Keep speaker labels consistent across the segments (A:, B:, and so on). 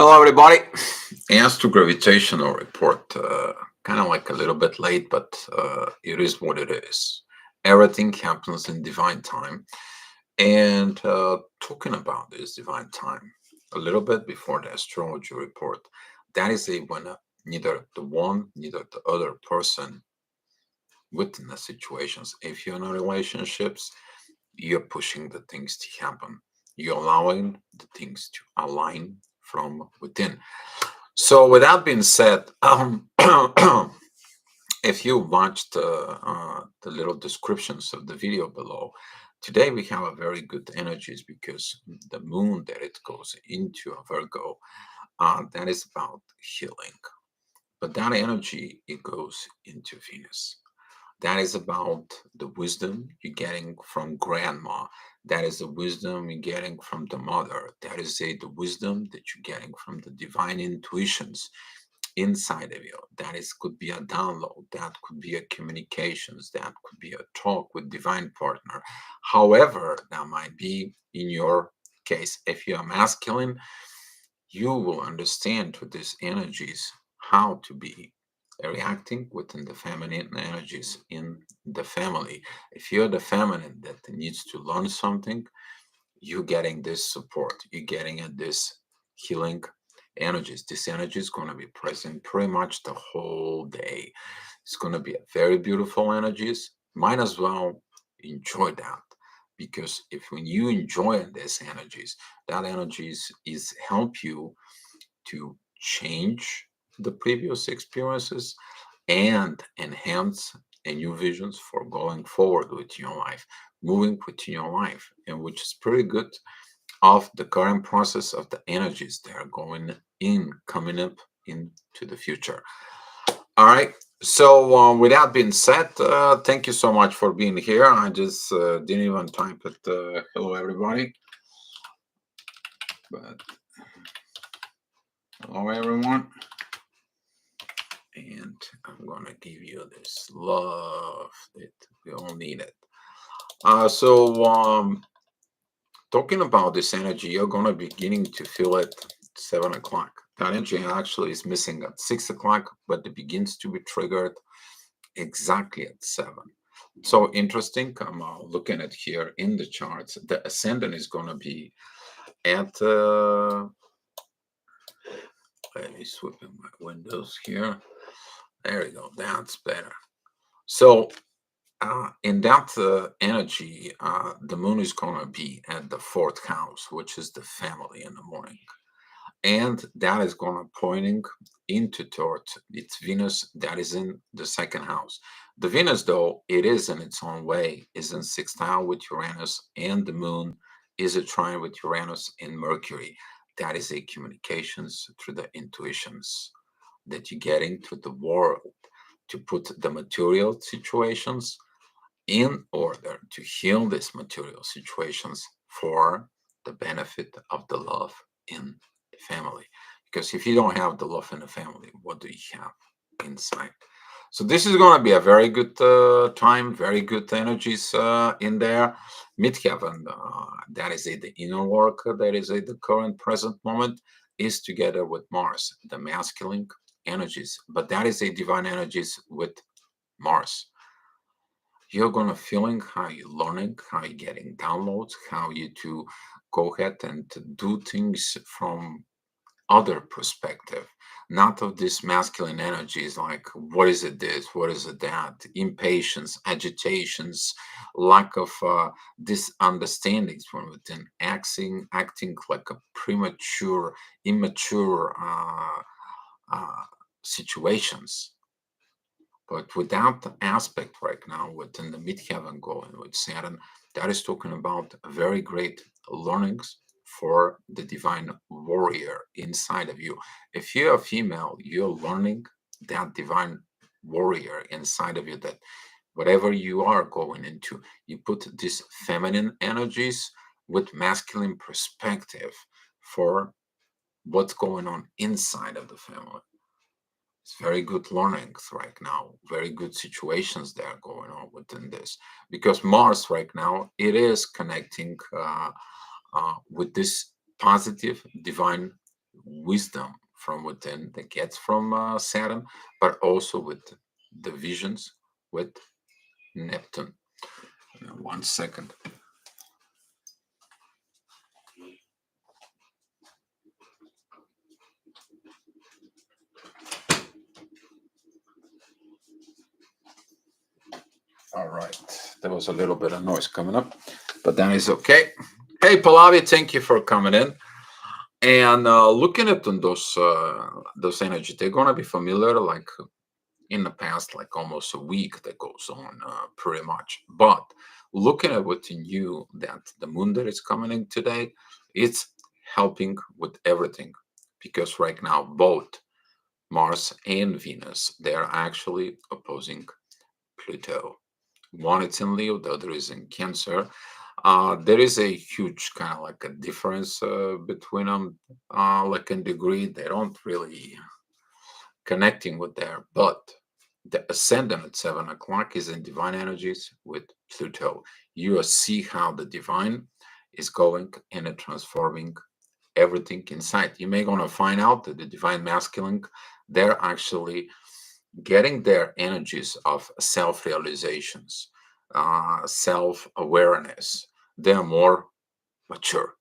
A: Hello, everybody. As to gravitational report, kind of like a little bit late, but it is what it is. Everything happens in divine time. And talking about this divine time, a little bit before the astrology report, that is a when neither the one, neither the other person within the situations. If you're in a relationships, you're pushing the things to happen. You're allowing the things to align from within. So, with that being said, if you watched the little descriptions of the video below, today we have a very good energies because the moon that it goes into a Virgo, that is about healing. But that energy, it goes into Venus. That is about the wisdom you're getting from grandma. That is the wisdom you're getting from the mother. That is the wisdom that you're getting from the divine intuitions inside of you. That is could be a download. That could be a communications. That could be a talk with divine partner. However, that might be in your case. If you're masculine, you will understand with these energies how to be reacting within the feminine energies in the family. If you're the feminine that needs to learn something, you're getting this support, you're getting this healing energies. This energy is going to be present pretty much the whole day. It's going to be a very beautiful energies. Might as well enjoy that, because if when you enjoy these energies, that energies is help you to change the previous experiences and enhance a new visions for going forward with your life, moving with your life, and which is pretty good of the current process of the energies that are going in, coming up into the future. All right. So, with that being said, thank you so much for being here. I just didn't even type it. Hello, everybody. But hello, everyone. And I'm gonna give you this love that we all need it. Talking about this energy, you're gonna beginning to feel it 7 o'clock. That energy actually is missing at 6 o'clock, but it begins to be triggered exactly at 7. So interesting. I'm looking at here in the charts. The ascendant is gonna be at. Let me switch my windows here. There we go. That's better. So in that energy, the moon is going to be at the fourth house, which is the family in the morning. And that is going to pointing into towards its Venus that is in the second house. The Venus, though, it is in its own way, is in sextile with Uranus, and the moon is a trine with Uranus and Mercury. That is a communications through the intuitions that you're getting through the world to put the material situations in order to heal these material situations for the benefit of the love in the family. Because if you don't have the love in the family, what do you have inside? So this is going to be a very good time, very good energies in there. Midheaven, that is the inner work, that is the current present moment, is together with Mars, the masculine energies. But that is a divine energies with Mars. You're gonna feeling how you're learning, how you're getting downloads, how you to go ahead and to do things from other perspective, not of this masculine energies like what is it this, what is it that, impatience, agitations, lack of this understandings from within, acting like a premature, immature situations. But without the aspect right now within the midheaven going with Saturn, that is talking about very great learnings for the divine warrior inside of you. If you're a female, you're learning that divine warrior inside of you, that whatever you are going into, you put these feminine energies with masculine perspective for what's going on inside of the family. It's very good learnings right now, very good situations that are going on within this, because Mars right now it is connecting with this positive divine wisdom from within that gets from Saturn, but also with the visions with Neptune. 1 second. All right. There was a little bit of noise coming up, but that is okay. Hey, Pallavi, thank you for coming in. And looking at those energy, they're gonna be familiar like in the past, like almost a week that goes on, pretty much. But looking at within you, that the moon that is coming in today, it's helping with everything because right now both Mars and Venus they are actually opposing Pluto. One is in Leo, the other is in Cancer. There is a huge kind of like a difference between them, like in degree. They don't really connecting with there, but the ascendant at 7 o'clock is in divine energies with Pluto. You will see how the divine is going and transforming everything inside. You may gonna find out that the divine masculine, they're actually getting their energies of self-realizations, self-awareness. They're more mature.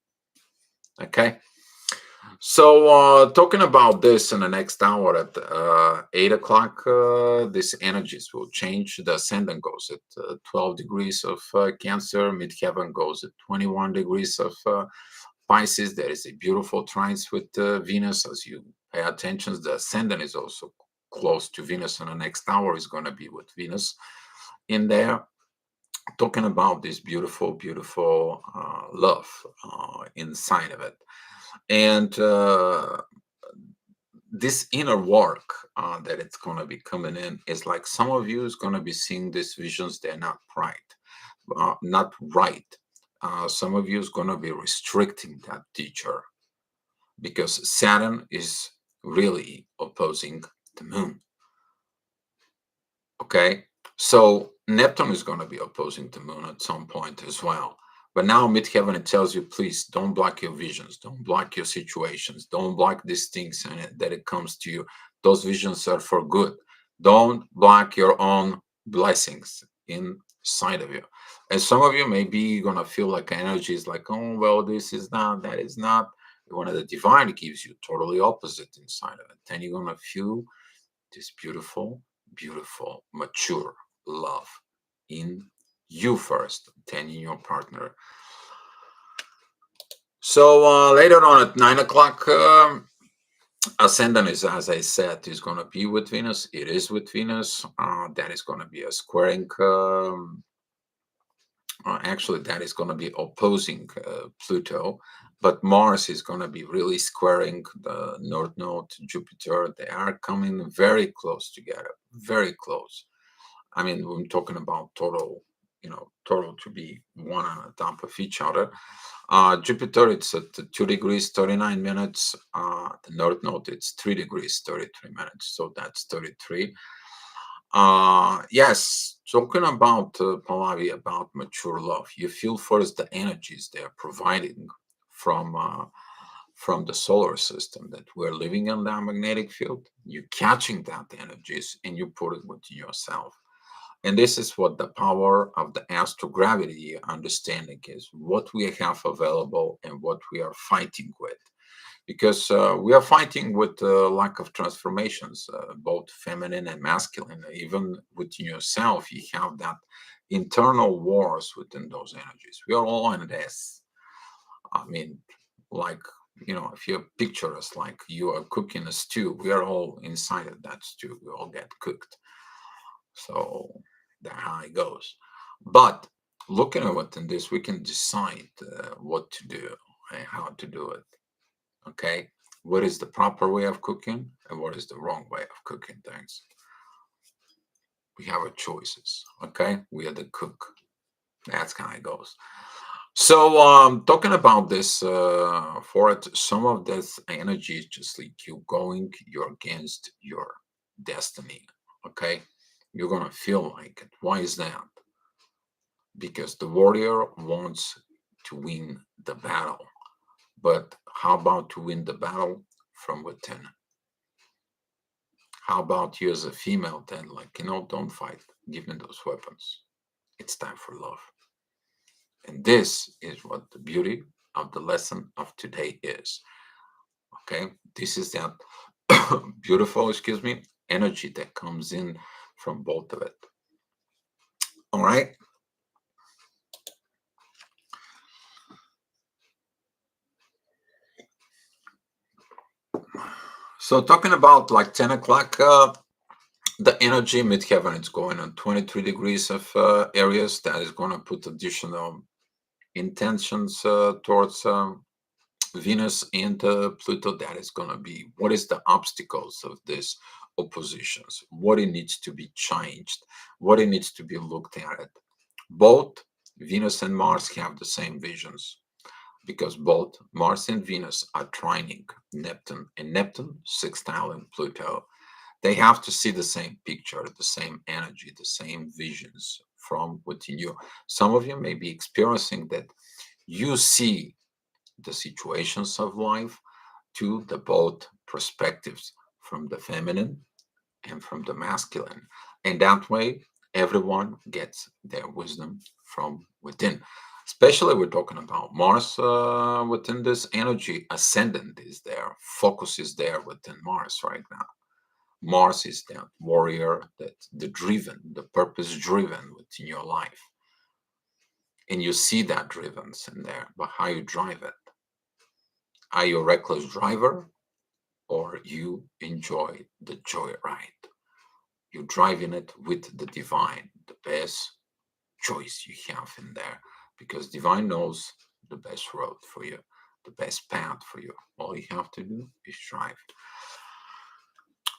A: Okay. So, talking about this in the next hour at 8 o'clock, these energies will change. The ascendant goes at 12 degrees of Cancer, midheaven goes at 21 degrees of Pisces. There is a beautiful trine with Venus. As you pay attention, the ascendant is also close to Venus, and the next hour is going to be with Venus in there. Talking about this beautiful, beautiful love inside of it. And this inner work that it's going to be coming in is like some of you is going to be seeing these visions, they're not right, not right. Some of you is going to be restricting that teacher because Saturn is really opposing the moon. Okay, so Neptune is going to be opposing the moon at some point as well. But now midheaven it tells you, please don't block your visions, don't block your situations, don't block these things and that it comes to you. Those visions are for good. Don't block your own blessings inside of you. And some of you may be gonna feel like energy is like, oh well, this is not, that is not. One of the divine gives you totally opposite inside of it. Then you're gonna feel this beautiful, beautiful, mature love in you first, then in your partner. So later on at 9 o'clock, ascendant is, as I said, is going to be with Venus. It is with Venus. That is going to be a squaring. Actually, that is going to be opposing Pluto, but Mars is going to be really squaring the North Node, Jupiter. They are coming very close together, very close. I mean, we're talking about total, total to be one on top of each other. Jupiter, it's at 2 degrees, 39 minutes. The North Node, it's 3 degrees, 33 minutes. So that's 33. Yes, talking about Pallavi, about mature love, you feel first the energies they are providing from from the solar system that we're living in that magnetic field. You're catching that energies and you put it within yourself. And this is what the power of the astrogravity understanding is, what we have available and what we are fighting with. Because we are fighting with lack of transformations, both feminine and masculine. Even within yourself, you have that internal wars within those energies. We are all in this. I mean, like, if you picture us like you are cooking a stew, we are all inside of that stew. We all get cooked. So that's how it goes. But looking at within this, we can decide what to do and how to do it. Okay, what is the proper way of cooking and what is the wrong way of cooking things? We have our choices. Okay, we are the cook. That's how it goes. So, talking about this, for it, some of this energy is just like you going, you're against your destiny. Okay, you're gonna feel like it. Why is that? Because the warrior wants to win the battle. But how about to win the battle? from within. How about you as a female then? Like, don't fight. Give me those weapons. It's time for love. And this is what the beauty of the lesson of today is. Okay. This is that beautiful, excuse me, energy that comes in from both of it. All right. So talking about like 10 o'clock, the energy midheaven is going on 23 degrees of areas that is going to put additional intentions towards Venus and Pluto. That is going to be what is the obstacles of this oppositions, what it needs to be changed, what it needs to be looked at. Both Venus and Mars have the same visions because both Mars and Venus are trining Neptune, and Neptune sextile in Pluto. They have to see the same picture, the same energy, the same visions from within you. Some of you may be experiencing that you see the situations of life to the both perspectives from the feminine and from the masculine. And that way, everyone gets their wisdom from within. Especially, we're talking about Mars within this energy. Ascendant is there, focus is there within Mars right now. Mars is that warrior, that the driven, the purpose driven within your life. And you see that driven in there, but how you drive it. Are you a reckless driver or you enjoy the joyride? You're driving it with the divine, the best choice you have in there, because divine knows the best road for you, the best path for you. All you have to do is drive.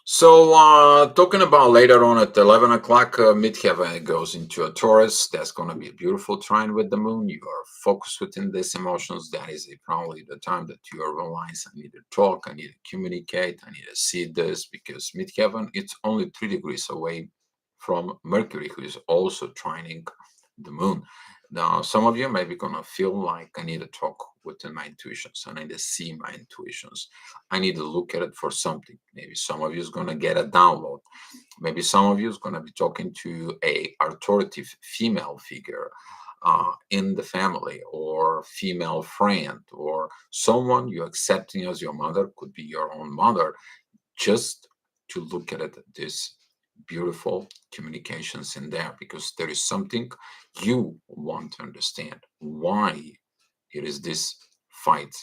A: So, talking about later on at 11 o'clock, midheaven goes into a Taurus. That's going to be a beautiful trine with the moon. You are focused within these emotions. That is probably the time that you realize I need to talk, I need to communicate, I need to see this because midheaven, it's only 3 degrees away from Mercury, who is also trining the moon. Now, some of you may be going to feel like I need to talk within my intuitions. I need to see my intuitions. I need to look at it for something. Maybe some of you is going to get a download. Maybe some of you is going to be talking to a authoritative female figure in the family or female friend or someone you're accepting as your mother, could be your own mother, just to look at it, this beautiful communications in there because there is something you want to understand why it is this fight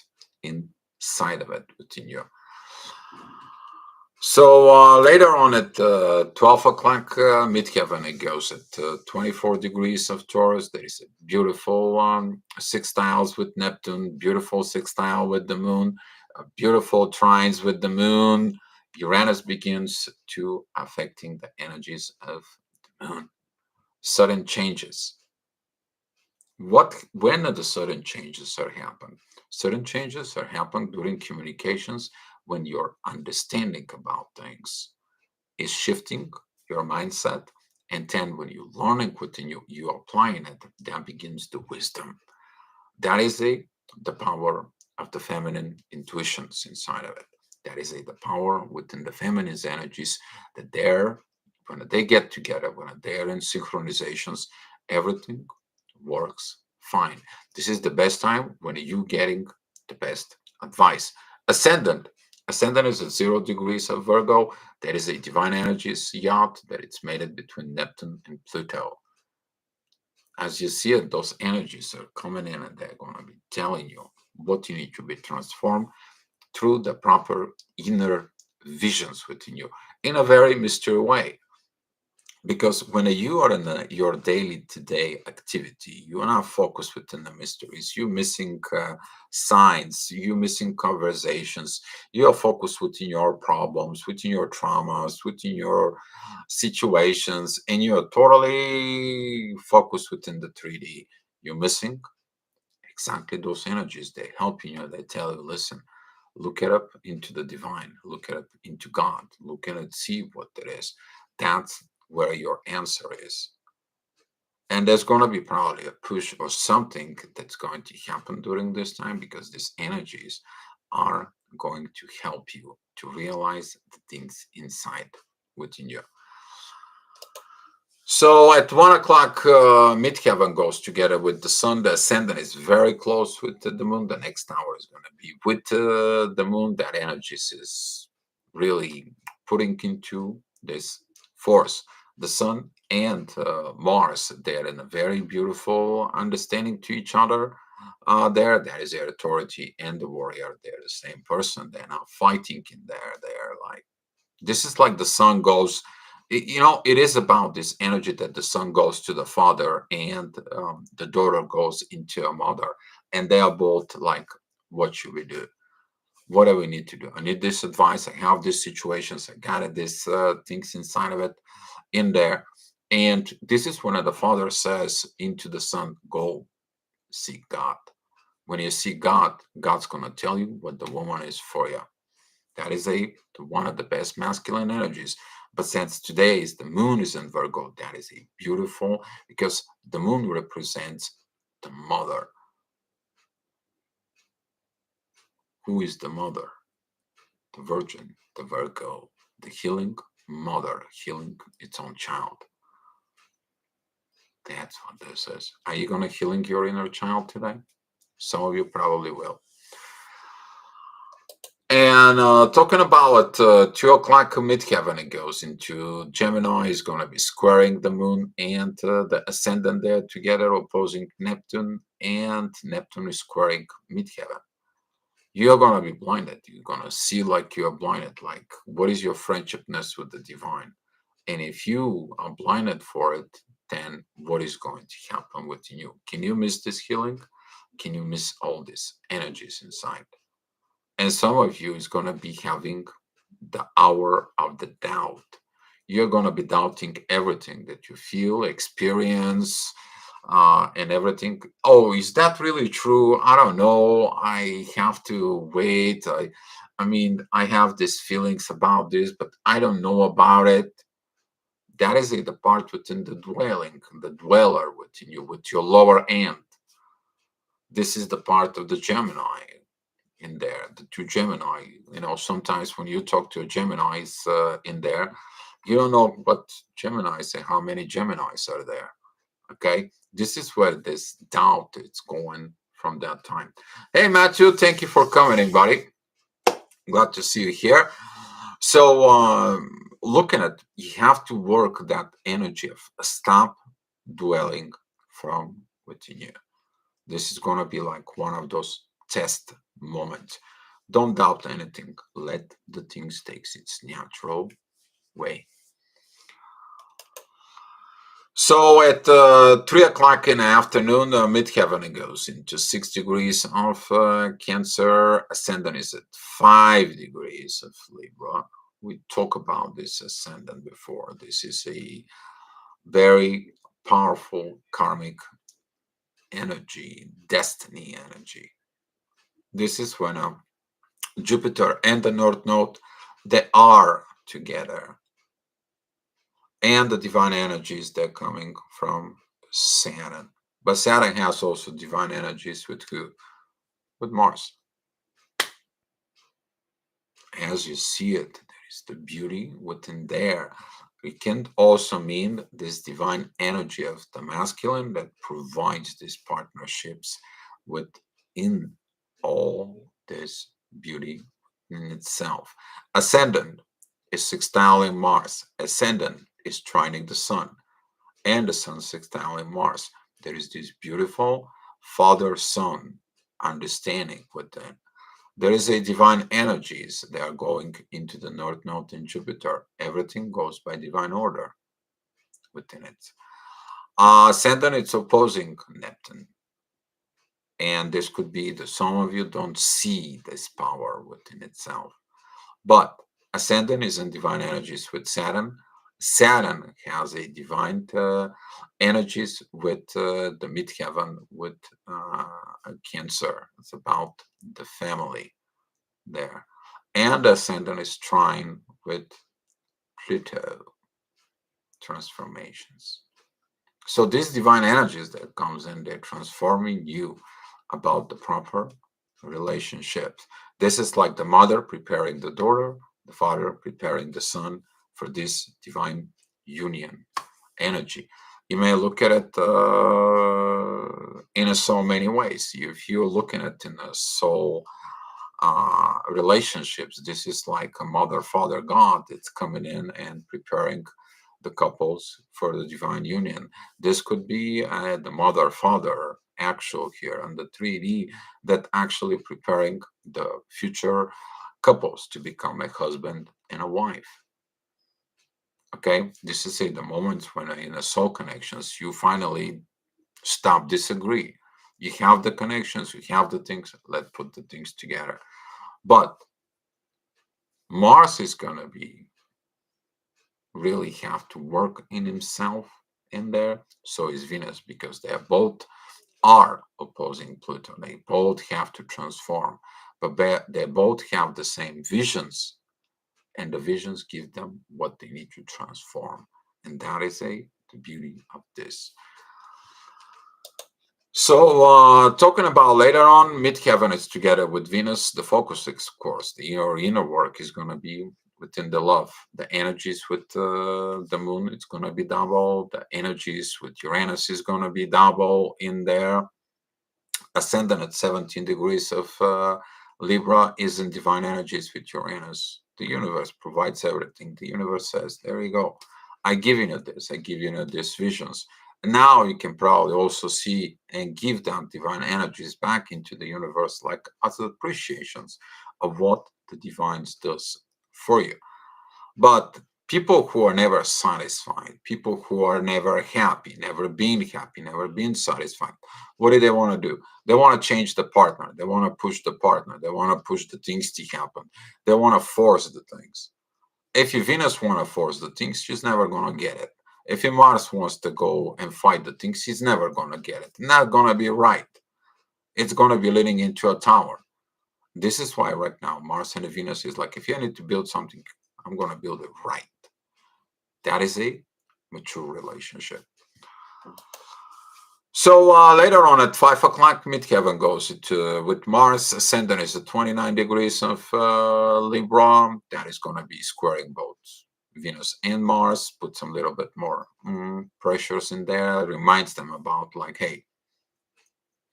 A: inside of it within you. So later on at 12 o'clock, midheaven, it goes at 24 degrees of Taurus. There is a beautiful sextiles with Neptune, beautiful sextile with the moon, beautiful trines with the moon. Uranus begins to affecting the energies of the moon. Sudden changes. When are the sudden changes are happen? Sudden changes are happen during communications when your understanding about things is shifting your mindset, and then when you're learning within you, you applying it, that begins the wisdom. That is the power of the feminine intuitions inside of it. That is the power within the feminine energies that they're when they get together, when they're in synchronizations, everything works fine. This is the best time when you getting the best advice. Ascendant. Ascendant is at 0 degrees of Virgo. That is a divine energies yacht that it's made between Neptune and Pluto. As you see it, those energies are coming in and they're going to be telling you what you need to be transformed through the proper inner visions within you in a very mysterious way. Because when you are in your daily today activity, you are not focused within the mysteries. You're missing signs, you're missing conversations, you are focused within your problems, within your traumas, within your situations, and you're totally focused within the 3D. You're missing exactly those energies. They help you, they tell you, listen, look it up into the divine, look it up into God, look at it, see what it is. That's where your answer is. And there's going to be probably a push or something that's going to happen during this time because these energies are going to help you to realize the things inside within you. So at 1 o'clock, midheaven goes together with the sun. The ascendant is very close with the moon. The next hour is going to be with the moon. That energy is really putting into this force. The sun and Mars, they're in a very beautiful understanding to each other. There is the authority and the warrior. They're the same person. They're not fighting in there. They're like, this is like the sun goes, it is about this energy that the son goes to the father and the daughter goes into a mother, and they are both like, what should we do? What do we need to do? I need this advice. I have these situations. I got it, these things inside of it in there. And this is when the father says into the son, go seek God. When you see God, God's going to tell you what the woman is for you. That is one of the best masculine energies. But since today is the moon is in Virgo, that is a beautiful, because the moon represents the mother. Who is the mother? The Virgin, the Virgo, the healing mother, healing its own child. That's what this is. Are you going to healing your inner child today? Some of you probably will. And talking about 2 o'clock midheaven, it goes into Gemini, is going to be squaring the moon and the ascendant there together, opposing Neptune, and Neptune is squaring midheaven. You're going to be blinded. You're going to see like you're blinded. Like, what is your friendshipness with the divine? And if you are blinded for it, then what is going to happen within you? Can you miss this healing? Can you miss all these energies inside? And some of you is going to be having the hour of the doubt. You're going to be doubting everything that you feel, experience, and everything. Oh, is that really true? I don't know. I have to wait. I mean, I have these feelings about this, but I don't know about it. That is the part within the dwelling, the dweller within you, with your lower end. This is the part of the Gemini in there, the two Gemini. Sometimes when you talk to a Gemini's in there, you don't know what Geminis and how many Geminis are there. Okay, this is where this doubt is going from that time. Hey, Matthew, thank you for coming, buddy. Glad to see you here. So, looking at, you have to work that energy of stop dwelling from within you. This is going to be like one of those test moments. Don't doubt anything. Let the things take its natural way. So at 3 o'clock in the afternoon, midheaven goes into 6 degrees of Cancer. Ascendant is at 5 degrees of Libra. We talked about this ascendant before. This is a very powerful karmic energy, destiny energy. This is when Jupiter and the North Node, they are together. And the divine energies, they're coming from Saturn. But Saturn has also divine energies with who? With Mars. As you see it, there is the beauty within there. It can also mean this divine energy of the masculine that provides these partnerships within all this beauty in itself. Ascendant is sextiling Mars. Ascendant is trining the sun, and the sun sextiling Mars. There is this beautiful father-son understanding within. There is a divine energies that are going into the North Node in Jupiter. Everything goes by divine order within it. Ascendant, it's opposing Neptune. And this could be that some of you don't see this power within itself. But Ascendant is in divine energies with Saturn. Saturn has a divine energies with the midheaven with Cancer. It's about the family there. And Ascendant is trine with Pluto, transformations. So these divine energies that comes in, they're transforming you about the proper relationships. This is like the mother preparing the daughter, the father preparing the son for this divine union energy. You may look at it in so many ways. If you're looking at it in a soul relationships, this is like a mother, father, God. It's coming in and preparing the couples for the divine union. This could be the mother, father actual here on the 3D that actually preparing the future couples to become a husband and a wife. Okay, this is the moment when in the soul connections you finally stop disagree. You have the connections, you have the things. Let's put the things together. But Mars is gonna be really have to work in himself in there. So is Venus because they both are opposing Pluto. They both have to transform, but they both have the same visions, and the visions give them what they need to transform. And that is the beauty of this. So, talking about later on, midheaven is together with Venus. The focus, of course, the inner work is going to be within the love. The energies with the moon, it's going to be double. The energies with Uranus is going to be double in there. Ascendant at 17 degrees of Libra is in divine energies with Uranus. The universe provides everything. The universe says, there you go. I give you this. I give you these visions. Now you can probably also see and give down divine energies back into the universe like as appreciations of what the divines does for you. But people who are never satisfied, people who are never happy, never been satisfied, what do they want to do? They want to change the partner. They want to push the partner. They want to push the things to happen. They want to force the things. If your Venus want to force the things, she's never going to get it. If your Mars wants to go and fight the things, he's never going to get it. Not going to be right. It's going to be leading into a tower. This is why right now Mars and Venus is like, if you need to build something, I'm going to build it right. That is a mature relationship. So later on at 5 o'clock, midheaven goes with Mars. Ascendant is at 29 degrees of Libra. That is going to be squaring both Venus and Mars. Put some little bit more pressures in there. Reminds them about like, hey,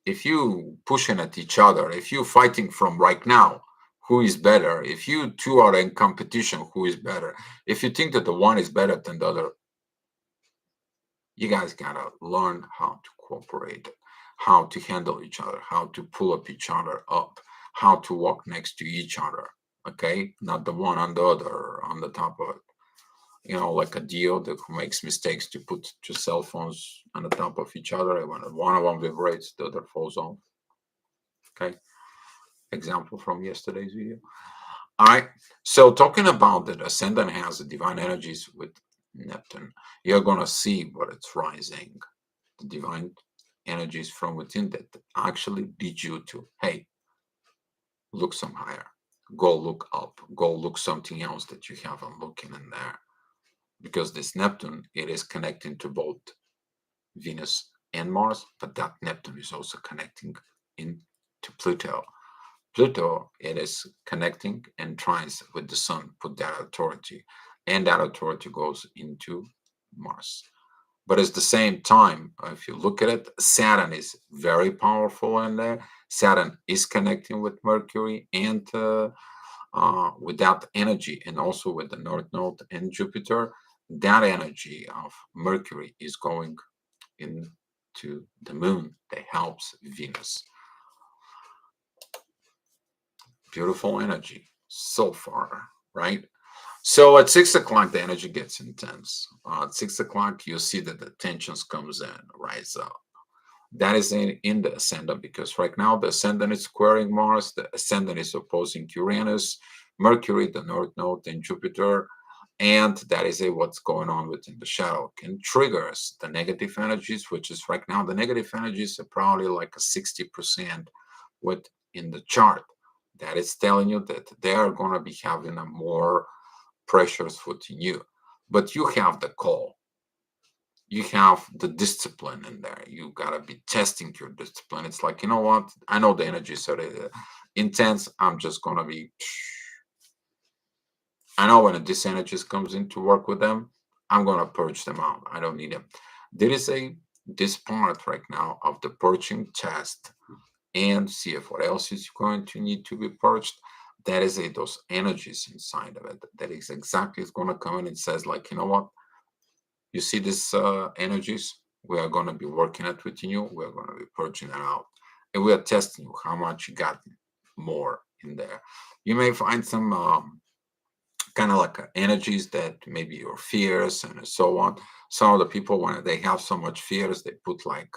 A: if you pushing at each other, if you fighting from right now, who is better? If you two are in competition, who is better? If you think that the one is better than the other, you guys gotta learn how to cooperate, how to handle each other, how to pull up each other up, how to walk next to each other. Okay, not the one on the other on the top of it. You know, like a deal that who makes mistakes to put two cell phones on the top of each other, and when one of them vibrates, the other falls off. Okay, example from yesterday's video. All right. So talking about that ascendant has the divine energies with Neptune, you're gonna see what it's rising. The divine energies from within that actually lead you to, hey, look some higher. Go look up. Go look something else that you haven't looking in there. Because this Neptune, it is connecting to both Venus and Mars, but that Neptune is also connecting into Pluto. Pluto, it is connecting and trines with the sun, put that authority, and that authority goes into Mars. But at the same time, if you look at it, Saturn is very powerful in there. Saturn is connecting with Mercury and with that energy, and also with the North Node and Jupiter. That energy of Mercury is going into the moon that helps Venus. Beautiful energy so far, right? So at 6 o'clock, the energy gets intense. At 6 o'clock, you see that the tensions comes in, rise up. That is in the ascendant because right now the ascendant is squaring Mars, the ascendant is opposing Uranus, Mercury, the North Node, and Jupiter. And that is what's going on within the shadow can triggers the negative energies, which is right now the negative energies are probably like a 60% within the chart. That is telling you that they are going to be having a more pressures within you. But you have the call. You have the discipline in there. You gotta be testing your discipline. It's like, you know what? I know the energies are Intense, I'm just gonna be. I know when this energy comes in to work with them, I'm gonna purge them out. I don't need them. There is a this part right now of the purging test and see if what else is going to need to be purged. That is a those energies inside of it. That is exactly is going to come in and says like, you know what? You see these energies? We are going to be working it within you. We are going to be purging it out, and we are testing you how much you got more in there. You may find some kind of like energies that maybe your fears and so on. Some of the people when they have so much fears, they put like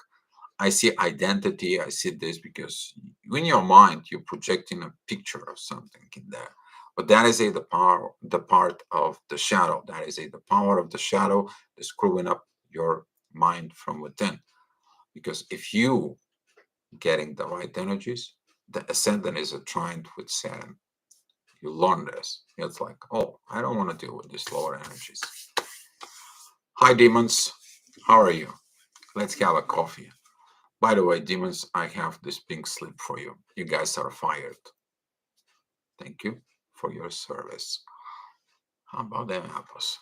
A: I see identity, I see this because in your mind you're projecting a picture of something in there. But that is a the power, the part of the shadow. That is a the power of the shadow is screwing up your mind from within. Because if you getting the right energies, the ascendant is a trine with Saturn. You learn this. It's like, oh, I don't want to deal with these lower energies. Hi demons, how are you? Let's have a coffee. By the way, demons, I have this pink slip for you. You guys are fired. Thank you for your service. How about them apples?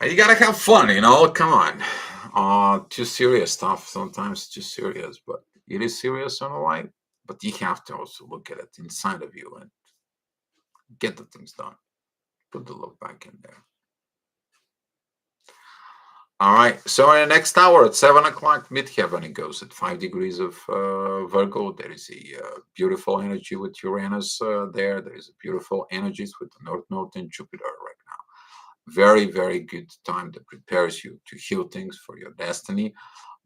A: You gotta have fun, you know? Come on. Too serious stuff. Sometimes too serious, but it is serious on a light. But you have to also look at it inside of you and get the things done. Put the love back in there. All right. So in the next hour at 7 o'clock, midheaven it goes at 5 degrees of Virgo. There is a beautiful energy with Uranus there. There is a beautiful energies with the North Node and Jupiter right now. Very, very good time that prepares you to heal things for your destiny.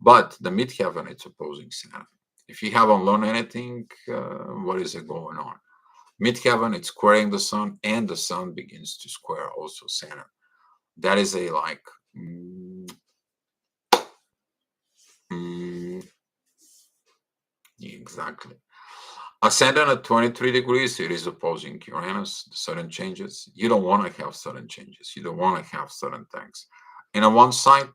A: But the midheaven, it's opposing Saturn. If you haven't learned anything, what is it going on? Midheaven, it's squaring the sun, and the sun begins to square also Saturn. That is a like. Mm, exactly. Ascendant at 23 degrees, it is opposing Uranus, sudden changes. You don't want to have sudden changes. You don't want to have sudden things. And on one side,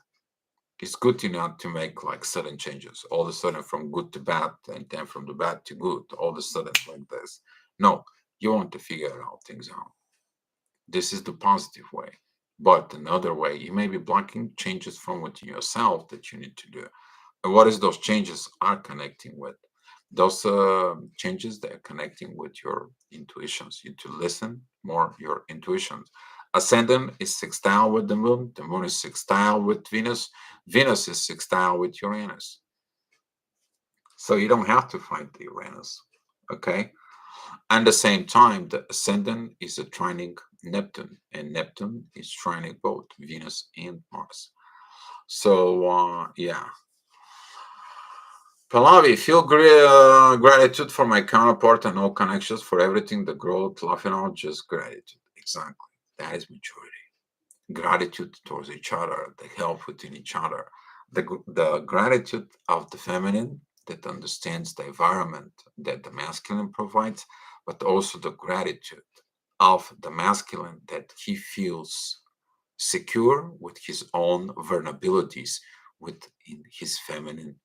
A: it's good enough to make like sudden changes, all of a sudden from good to bad, and then from the bad to good, all of a sudden like this. No, you want to figure out things out. This is the positive way. But another way, you may be blocking changes from within yourself that you need to do. And what is those changes are connecting with? Those changes that are connecting with your intuitions. You to listen more your intuitions. Ascendant is sextile with the moon. The moon is sextile with Venus. Venus is sextile with Uranus. So you don't have to fight the Uranus. Okay. At the same time, the ascendant is a trining Neptune, and Neptune is trining both Venus and Mars. So yeah, Pallavi, feel gratitude for my counterpart and all connections for everything, the growth, laughing out, just gratitude. Exactly. That is maturity. Gratitude towards each other, the help within each other, the gratitude of the feminine that understands the environment that the masculine provides, but also the gratitude of the masculine that he feels secure with his own vulnerabilities within his feminine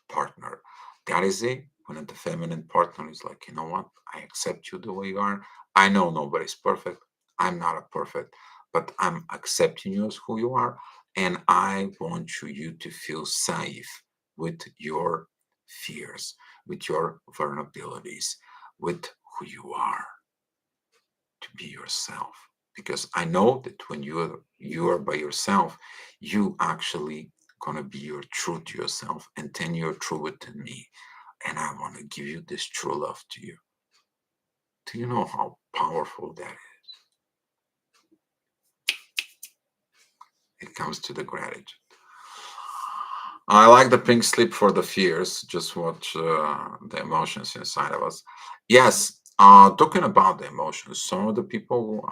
A: partner. That is it. When the feminine partner is like, you know what, I accept you the way you are. I know nobody's perfect. I'm not a perfect, but I'm accepting you as who you are. And I want you to feel safe with your fears, with your vulnerabilities, with who you are, to be yourself. Because I know that when you are by yourself, you actually gonna be your true to yourself, and then you're true within me. And I want to give you this true love to you. Do you know how powerful that is? It comes to the gratitude. I like the pink slip for the fears. Just watch the emotions inside of us. Yes, talking about the emotions, some of the people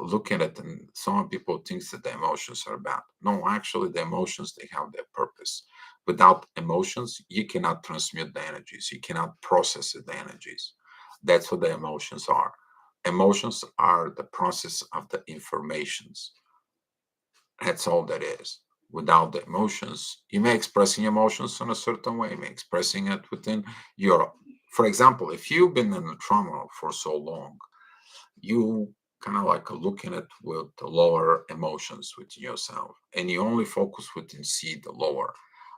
A: look at it and some people think that the emotions are bad. No, actually, the emotions, they have their purpose. Without emotions, you cannot transmute the energies. You cannot process the energies. That's what the emotions are. Emotions are the process of the informations. That's all that is. Without the emotions, you may expressing emotions in a certain way, you may expressing it within your For example, if you've been in a trauma for so long, you kind of like looking at with the lower emotions within yourself, and you only focus within see the lower.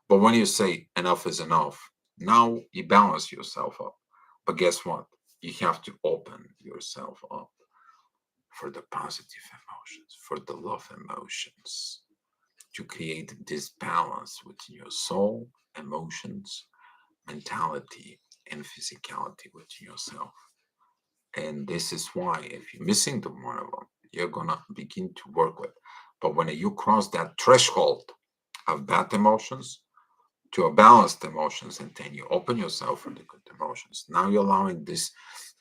A: But when you say enough is enough, now you balance yourself up. But guess what? You have to open yourself up for the positive emotions, for the love emotions, to create this balance within your soul, emotions, mentality, and physicality within yourself. And this is why, if you're missing the one of them, you're gonna begin to work with. But when you cross that threshold of bad emotions to a balanced emotions, and then you open yourself for the good emotions, now you're allowing these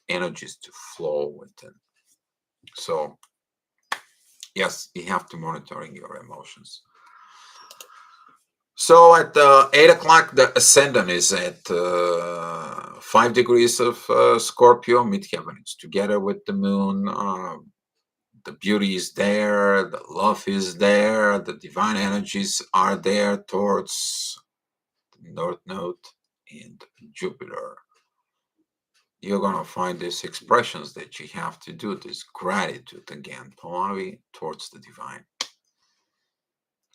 A: energies to flow within. So yes, you have to monitoring your emotions. So at 8 o'clock, the ascendant is at 5 degrees of Scorpio, midheaven. It's together with the moon. The beauty is there, the love is there, the divine energies are there towards the North Node and Jupiter. You're going to find these expressions that you have to do, this gratitude again, polarity towards the divine.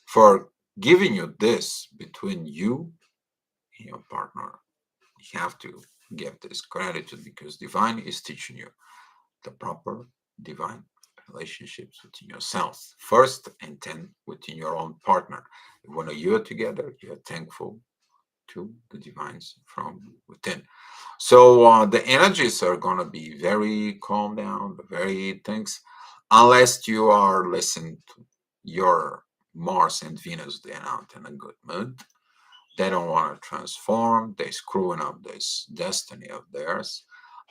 A: For giving you this between you and your partner, you have to give this gratitude because divine is teaching you the proper divine relationships within yourself first and then within your own partner. When you're together, you're thankful to the divines from within. So the energies are going to be very calm down, very things, unless you are listening to your Mars and Venus, they're not in a good mood. They don't want to transform. They're screwing up this destiny of theirs.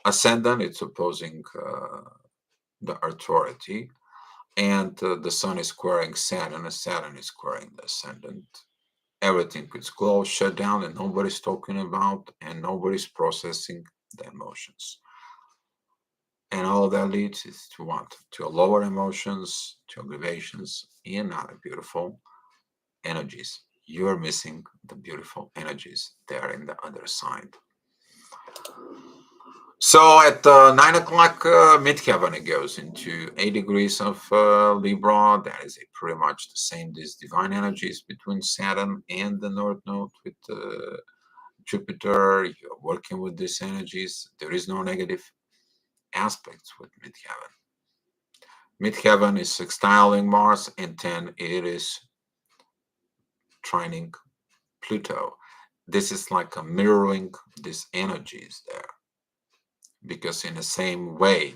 A: Ascendant, it's opposing the authority, and the sun is squaring Saturn, and Saturn is squaring the ascendant. Everything is closed, shut down, and nobody's talking about, and nobody's processing the emotions. And all that leads is to what? To lower emotions, to aggravations, and other beautiful energies. You're missing the beautiful energies there in the other side. So at 9 o'clock, midheaven, it goes into 8 degrees of Libra. That is pretty much the same. These divine energies between Saturn and the North Node with Jupiter. You're working with these energies. There is no negative aspects with midheaven. Midheaven is sextiling Mars, and then it is trining Pluto. This is like a mirroring these energies there, because in the same way,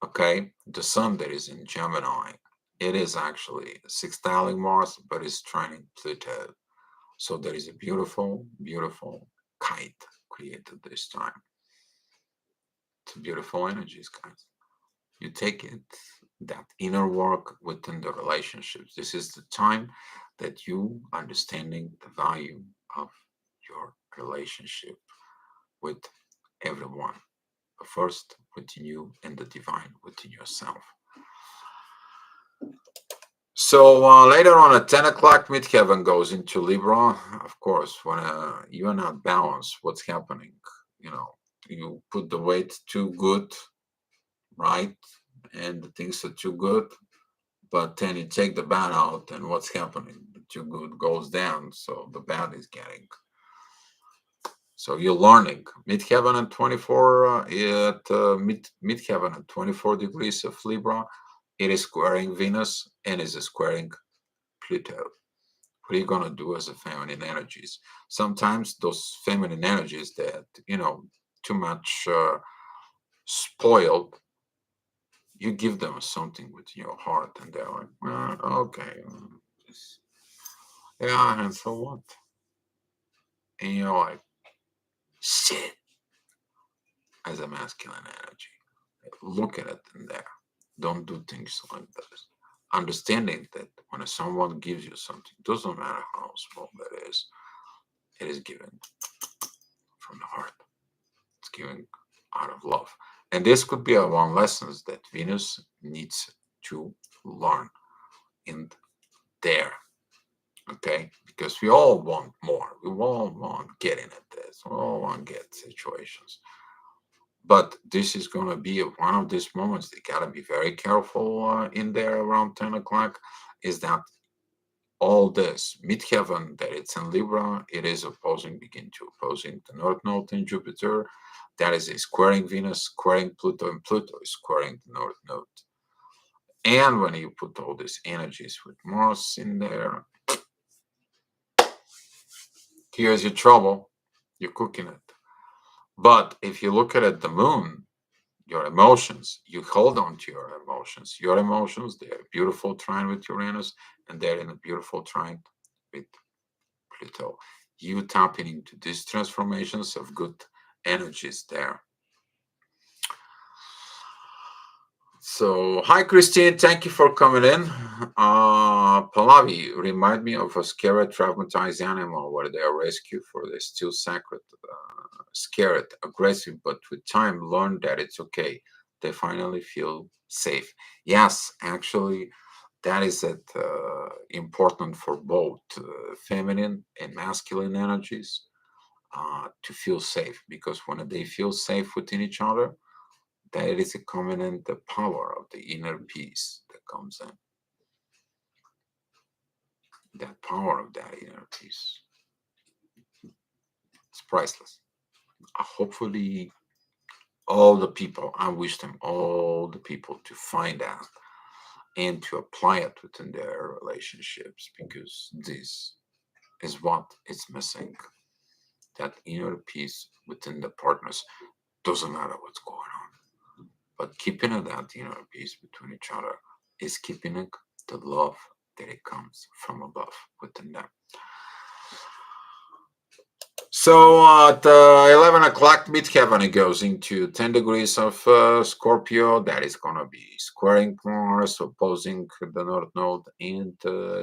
A: okay, the sun that is in Gemini, it is actually sextiling Mars, but it's trining Pluto. So there is a beautiful, beautiful kite created this time. It's beautiful energies, guys. You take it, that inner work within the relationships. This is the time that you understanding the value of your relationship with everyone. But first within you and the divine within yourself. So later on at 10 o'clock, midheaven goes into Libra. Of course, when you're not balanced, what's happening? You know, you put the weight too good, right? And the things are too good, but then you take the bad out, and what's happening? The too good goes down, so the bad is getting. So you're learning. Midheaven at 24, midheaven at 24 degrees of Libra, it is squaring Venus and is squaring Pluto. What are you gonna do as a feminine energies? Sometimes those feminine energies that too much spoiled, you give them something with your heart, and they're like, okay, yeah, and so what? And you're like, shit, as a masculine energy. Look at it in there. Don't do things like this. Understanding that when someone gives you something, doesn't matter how small that is, it is given from the heart. It's given out of love. And this could be one lessons that Venus needs to learn in there. Okay, because we all want more. We all want getting at this. We all want get situations. But this is going to be one of these moments. They got to be very careful in there around 10 o'clock. Is that all this midheaven that it's in Libra, it is opposing, begin to opposing the North Node in Jupiter. That is a squaring Venus, squaring Pluto, and Pluto is squaring the North Node. And when you put all these energies with Mars in there, here's your trouble. You're cooking it. But if you look at it, the moon, your emotions, you hold on to your emotions. Your emotions, they're a beautiful trine with Uranus, and they're in a beautiful trine with Pluto. You tapping into these transformations of good energies there. So, hi Christine, thank you for coming in. Pallavi, remind me of a scared, traumatized animal where they are rescued for the still sacred, scared, aggressive, but with time learn that it's okay. They finally feel safe. Yes, actually, that is important for both feminine and masculine energies to feel safe because when they feel safe within each other, that it is a covenant, the power of the inner peace that comes in. That power of that inner peace. It's priceless. Hopefully, all the people, I wish them all the people to find out and to apply it within their relationships because this is what is missing. That inner peace within the partners. Doesn't matter what's going on. But keeping that inner peace between each other is keeping it the love that it comes from above within them. So at 11 o'clock midheaven, it goes into 10 degrees of Scorpio. That is going to be squaring Mars, opposing the North Node and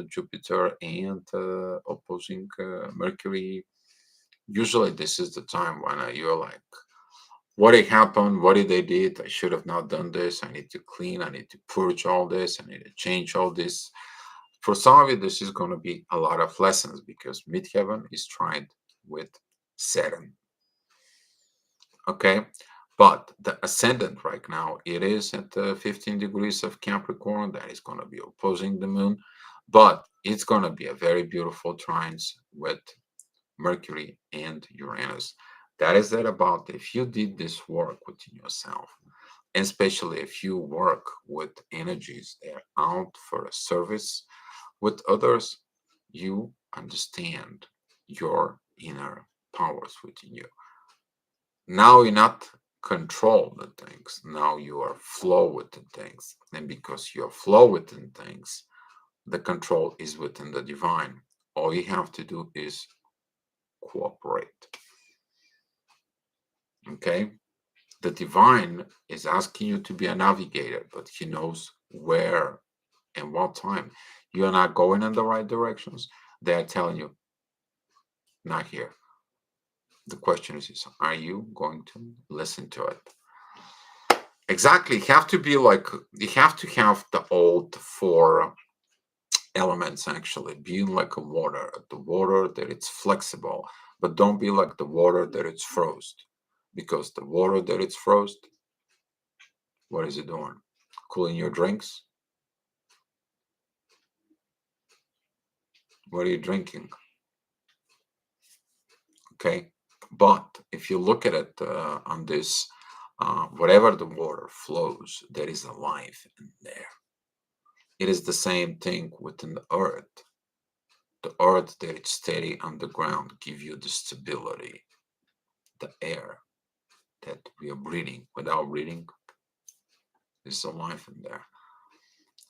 A: Jupiter, and opposing Mercury. Usually, this is the time when you're like, what did happen? What did they did? I should have not done this. I need to clean. I need to purge all this. I need to change all this. For some of you, this is going to be a lot of lessons because midheaven is tried with Saturn. Okay, but the ascendant right now it is at 15 degrees of Capricorn. That is going to be opposing the moon, but it's going to be a very beautiful trines with Mercury and Uranus. That is that about if you did this work within yourself, and especially if you work with energies that are out for a service with others, you understand your inner powers within you. Now you're not control the things. Now you are flow within things. And because you're flow within things, the control is within the divine. All you have to do is cooperate. Okay? The divine is asking you to be a navigator, but he knows where and what time. You are not going in the right directions. They are telling you, not here. The question is are you going to listen to it? Exactly. You have to be like, you have to have the old four elements actually, being like a water, the water that it's flexible, but don't be like the water that it's frozen. Because the water that it's frozen, what is it doing? Cooling your drinks? What are you drinking? Okay. But if you look at it on this, whatever the water flows, there is a life in there. It is the same thing within the earth. The earth that it's steady on the ground give you the stability, the air that we are breathing. Without breathing, there's a life in there.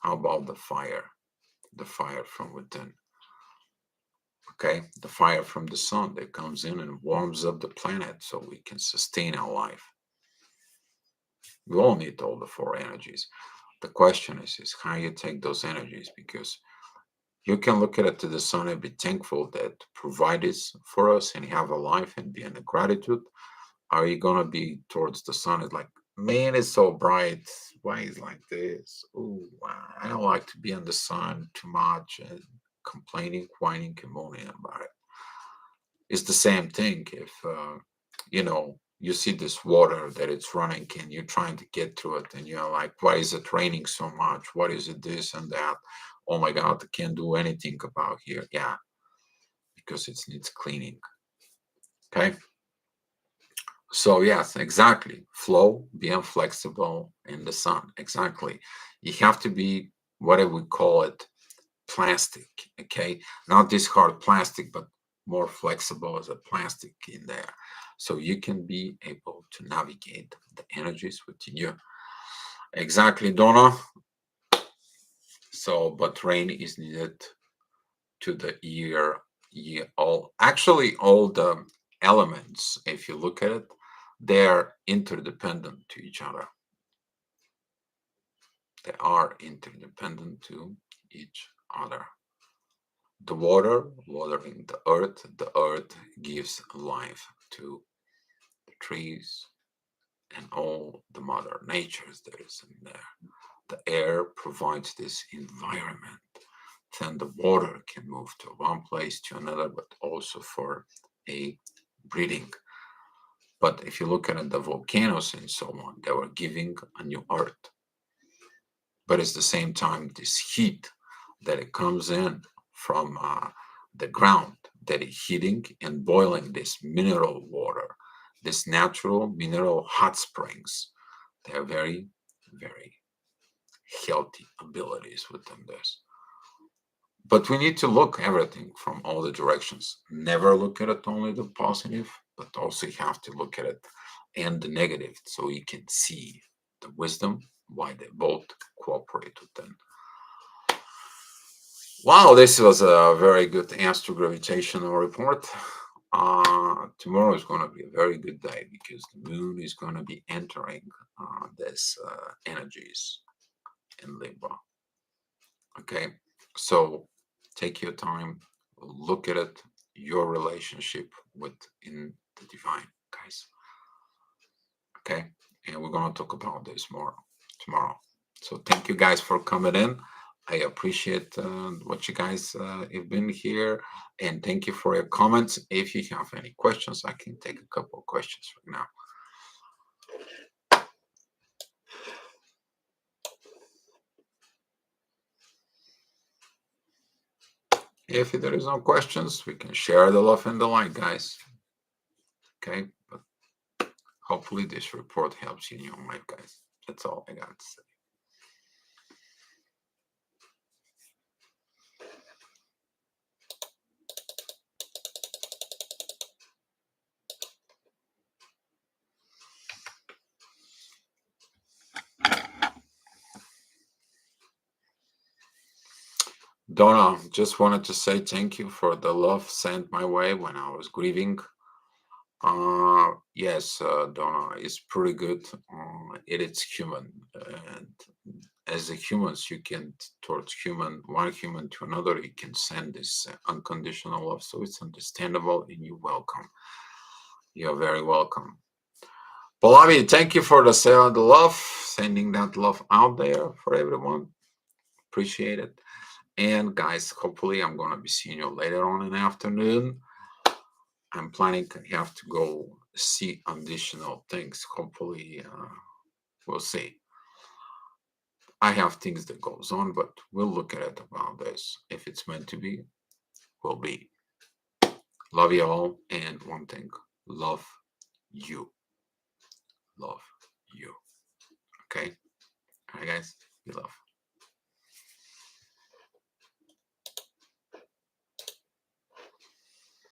A: How about the fire? The fire from within. Okay, the fire from the sun that comes in and warms up the planet so we can sustain our life. We all need all the four energies. The question is how you take those energies because you can look at it to the sun and be thankful that provided for us and have a life and be in the gratitude. Are you gonna be towards the sun? It's like, man, it's so bright. Why is like this? Oh, I don't like to be in the sun too much. complaining, whining, and moaning about it. It's the same thing if you see this water that it's running and you're trying to get through it and you're like, why is it raining so much? What is it this and that? Oh my God, I can't do anything about here. Yeah, because it needs cleaning. Okay. So yes, exactly. Flow, being flexible in the sun. Exactly. You have to be what I would call it plastic. Okay. Not this hard plastic, but more flexible as a plastic in there. So you can be able to navigate the energies within you. Exactly, Donna. So, but rain is needed to the all the elements, if you look at it, they're interdependent to each other. They are interdependent to each other. The water watering the earth gives life to the trees and all the mother natures that is in there. The air provides this environment. Then the water can move to one place to another, but also for a breeding. But if you look at the volcanoes and so on, they were giving a new earth. But it's the same time this heat that it comes in from the ground that is heating and boiling this mineral water, this natural mineral hot springs. They are very, very healthy abilities within this. But we need to look everything from all the directions. Never look at it only the positive, but also you have to look at it and the negative so you can see the wisdom why they both cooperate with them. Wow, this was a very good astrogravitational report. Tomorrow is going to be a very good day because the moon is going to be entering this energies in Libra. Okay, so take your time, look at it, your relationship within the divine, guys. Okay, and we're going to talk about this more tomorrow. So thank you guys for coming in. I appreciate what you guys have been here, and thank you for your comments. If you have any questions, I can take a couple of questions right now. If there is no questions, we can share the love and the light, guys. Okay, but hopefully this report helps you in your life, guys. That's all I got to say. Donna, just wanted to say thank you for the love sent my way when I was grieving. Yes, Donna, it's pretty good. It is human, and as a humans, you can towards one human to another, you can send this unconditional love. So it's understandable, and you're welcome. You're very welcome. Pallavi, thank you for the love, sending that love out there for everyone. Appreciate it. And guys, hopefully I'm gonna be seeing you later on in the afternoon. I'm planning to have to go see additional things. Hopefully, we'll see. I have things that goes on, but we'll look at it about this. If it's meant to be, will be. Love you all, and one thing, love you.